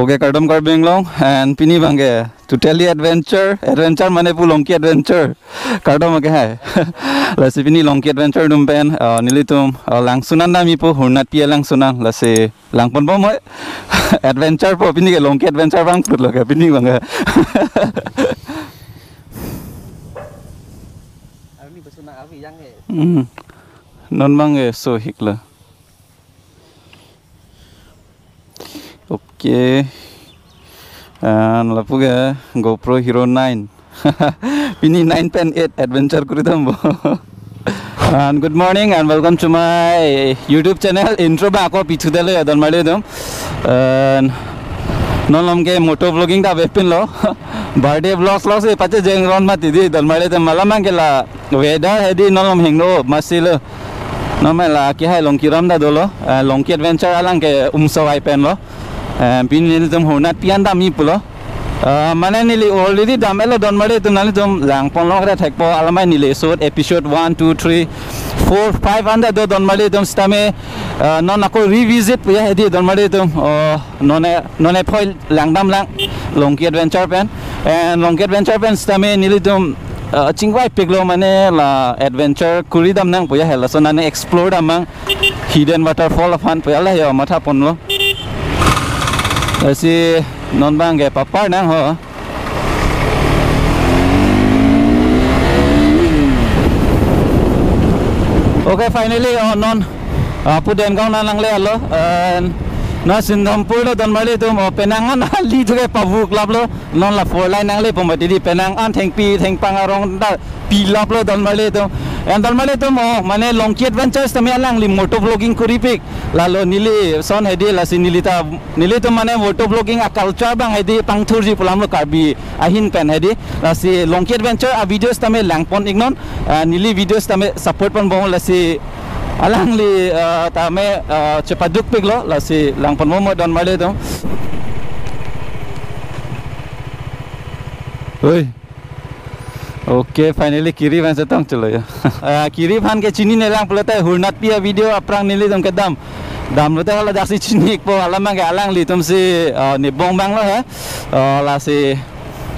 Poge kardom karbing long and pini bange to tell you adventure mane pu longki adventure kardom age hai lasi pini longki adventure dum pen nilitum langsunan nami pu hurnat pia langsunan lasi langpon bo moi adventure po pini ke longki adventure bang put loga pini bange Ini besunang awi yang non bange so hikla. Okay, and lapuga GoPro Hero 9 pini 9.8 adventure kuritam bo. And good morning and welcome to my YouTube channel. Intro ba ako pichu dele adon male dum and non lomke moto vlogging da webpin lo birthday vlogs lo se pache jeng ron ma tidi don male dum malamang ke la weather hedi non lom hingno masil no mela ki hai longkiram da dolo longki adventure alang ke umsawai pen lo pin nil tum honat pian da mi pulo mana nili already damelo don mare tum nali tum lang pon long ra thek po alamai nili episode 1 2 3 4 5 anda do don mare tum stame non ako revisit puya hedi don mare tum none phoi langdam lang longki adventure pen and longki adventure pen stame nili tum chingwai piglo mane la adventure kuridam nang puya hela so nane explore amang hidden waterfall of han puya la yo matha pon lo si non bang ke papa nang ho. Okay, finally non puden kau nalang le alo na sindampur lo don mali tu mo penangan ali juga pavu club lo non la four line nang le pemati di penangan theng pangarong da pilap lo don mali tu and don mali tu mo mane longki adventures tami alang li moto vlogging kuripik lalu nili son hedi la sin nili tu mane moto vlogging a culture bang hedi pangthurji pulam lo karbi ahin pen hedi la si longki adventure a videos tami langpon ignon nili videos tami support pon bong la si alang li tame cepaduk pig lo la si langpon mo don mali tu. Oi. Okay, finally kiri van setong chalo ya. Kiri van ke chini nelang pelata hurnat pia video aprang nili tum ke dam lo te hala jaksi chini po alamang ke alang li tum si ni bong bang lo ha la si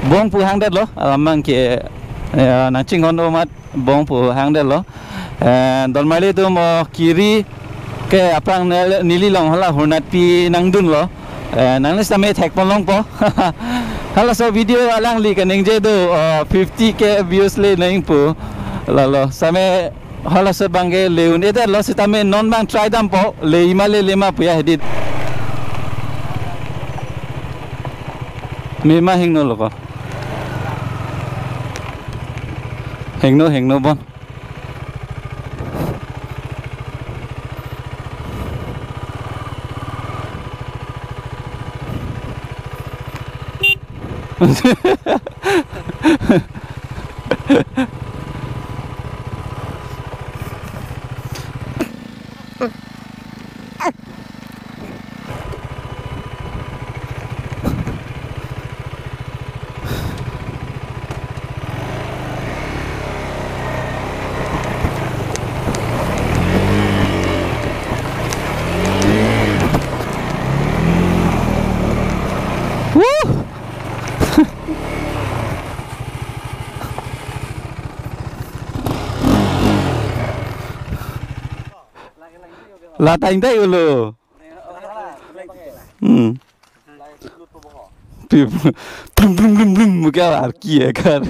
bong pu hang det lo alamang ke na chingon o mat bong pu hang det lo don mali tum kiri ke aprang nili long hala hurnat pi nang dun lo nang le same thek pon long po. Halo so video alang li kaning je do 50k views le naing pu lalo same halo so bangge leun eda lo sitame non bang try dam po le imale lema pu ya hedit mema hingno lo ko hingno bon la taing dai ulo plum muka arki ya kar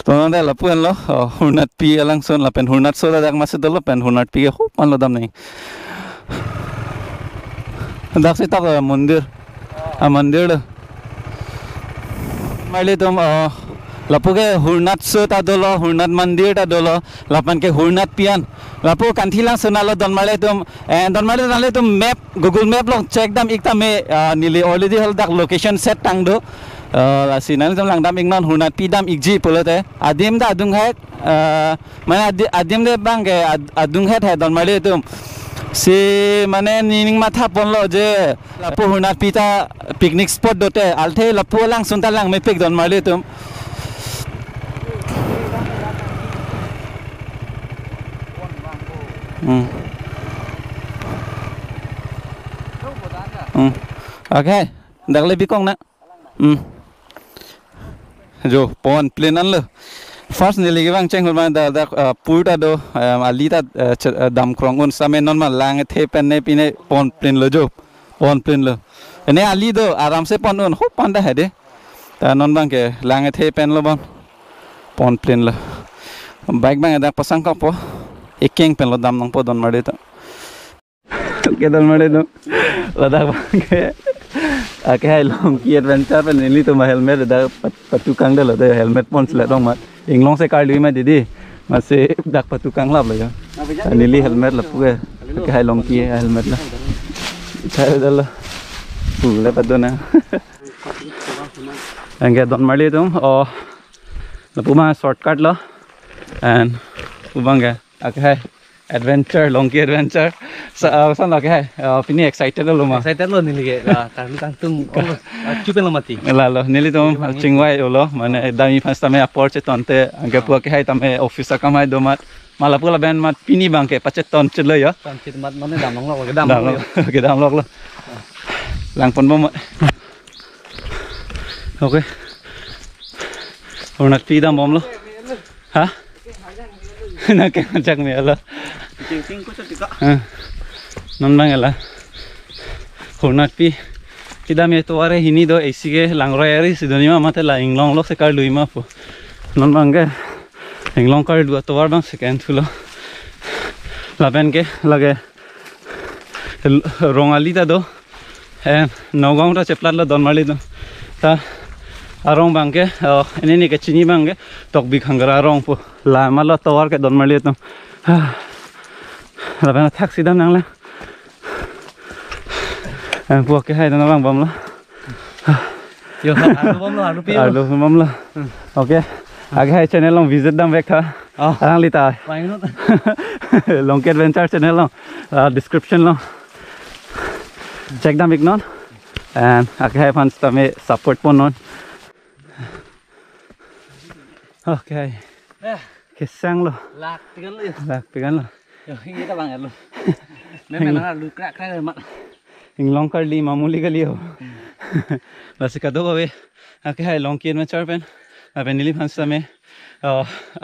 tonan la puen lo hurnat pi alang son la pen hurnat so da mas dolo pen hurnat pi ho pan lo dam nei dak se tak mandir mandir male tum lapuke hurnat so ta dolo hurnat mandir ta dolo lapan ke hurnat pian lapu kanthila sonalo don male tum map google map lo check dam ikta me nili already hal dak location set tang do la sinan tum lang dam ignon hurnat pi dam igji polote adim da adung hai mane adim de bang ke adung het hai don male tum si mane nining matha ponlo je lapu hurnat pi ta picnic spot dote althe lapu lang sunta lang me pik don male tum Okay, dak lebih kong na. Jo pon plane an lo. First ni lagi bang ceng hulma da puta do alita dam krong un same normal lang the pen ne pine pon plane lo jo. Pon plane lo. Ini ali do aram se pon un ho pon da hede. Ta non bang ke lang the pen lo bang. Pon plane lo. Bike bang ada pasang ka po. Ekeng pen lo dam nang po don made to. Ke don made to. Ladak bang ke. Cái long kia adventure pen ini tu mah helmet ada patukang dah lah tu helmet pon selak dong mat. Inglong se car lui mah jadi masih dak patukang lap lah ya. Nili helmet lah puke. Cái long kia helmet lah. Saya dah lah. Pula patuna. Angge don mali tu. Oh, lapuma shortcut lah. And ubang ke. Okay. Adventure, long key adventure. San lagi hai. Pini excited lo ma. Excited lo nili ke. Karena tangtung cupen lo mati. Lalo, nili tu cingwai lo. Mana dami pas tame approach tonte. Angke puak ke hai tame office akamai domat. Malah pula band mat pini bangke pacet ton celo ya. Pacet mat mana dam lo, gedam lo. Gedam lo. Lang pon bom. Okay. Orang nak pidam bom lo. Hah? Nak macam ni lah. Ting ko sa tika. Non bang lah. Hornat pi. Kita me to are hini do AC ke langroyari sidoni ma mate la inglong lo se kar lui ma po. Non bang ke inglong kar dua to war bang second fulo. La ben ke lage rongali ta do. Nogong ta cheplat lo don mali do. Ta arong bang ke ini ni ke chini bang ke tok bi khangara arong po. La ma lo to war ke don mali to. La ben taxi dam nang la. Buat ke hai bang bom lo. Yo adu bom lo adu pi. Adu bom lo. Okay. Age hai channel long visit dam vek tha. Arang lita. Paing no. Long adventure channel long description long. Check dam ignon. And age hai fans tame support pon non. Okay. Kesang lo. Lak pikan lo ya. Lak pikan lo. Yo ini ta bang lo. Memang nak lu krak krak mat. Inglong kar li mamuli ka liyo. Basi kado ko we. Ake hai long ki adventure pen. Apen nili phansa me.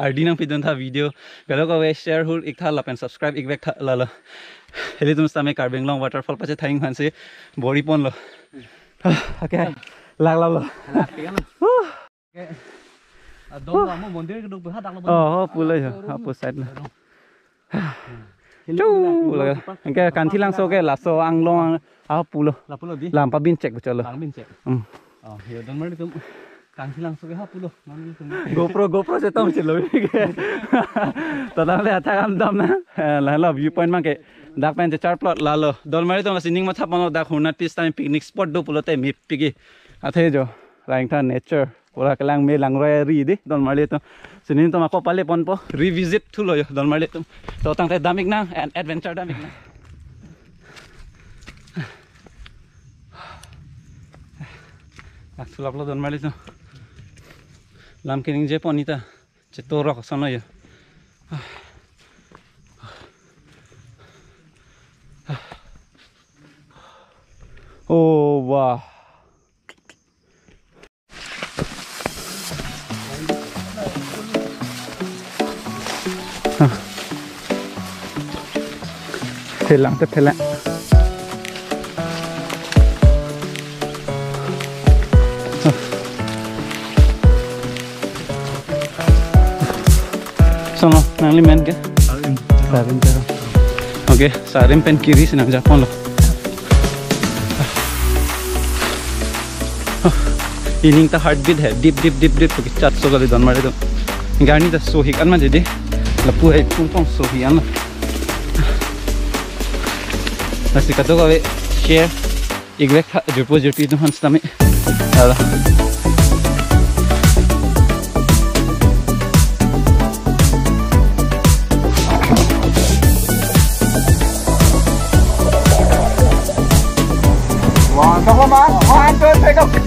RD nang pidon tha video. Kado ko we share hul ik tha la pen subscribe ik vek tha la la. Heli tum same Karbeng Long waterfall pache thaing phanse bori pon lo. Ake hai lag lo. Lak pikan lo. Dom amo mondir ke duk behat dak lo. Pula ya. Apo side la. Pula. Angke kanthi lang so ke laso anglong pulo. La pulo di. Lampa bin cek betul lo. Lang bin cek. Yo don mari tum kanthi lang so ke pulo. GoPro se tom chilo ke. Tadang le atha kam dam na. La viewpoint ma ke dak pen char plot la lo. Don mari tum sining ma thapano dak hunat tis time picnic spot do pulo te mip pigi. Athe jo. Raing tha nature. Pura kelang me langroy ri di don mali to sinin to mako pale pon po revisit thulo yo don mali to tang te damik na and adventure damik na ak sulap lo don mali to lam kening je ponita che to ro sono yo oh wow. Telang te telang. Sono nang limen ke? Sarim pero. Okay, sarim pen kiri sinang Japon lo. Ining ta heartbeat hai deep to chat so gali don mare to. Gani ta so hik an ma jadi. Lapu hai pung pung so hi an. Nasi kato kawe share igwek jupo jupi tu hans tame ala wow, come on, 1 2 3 go.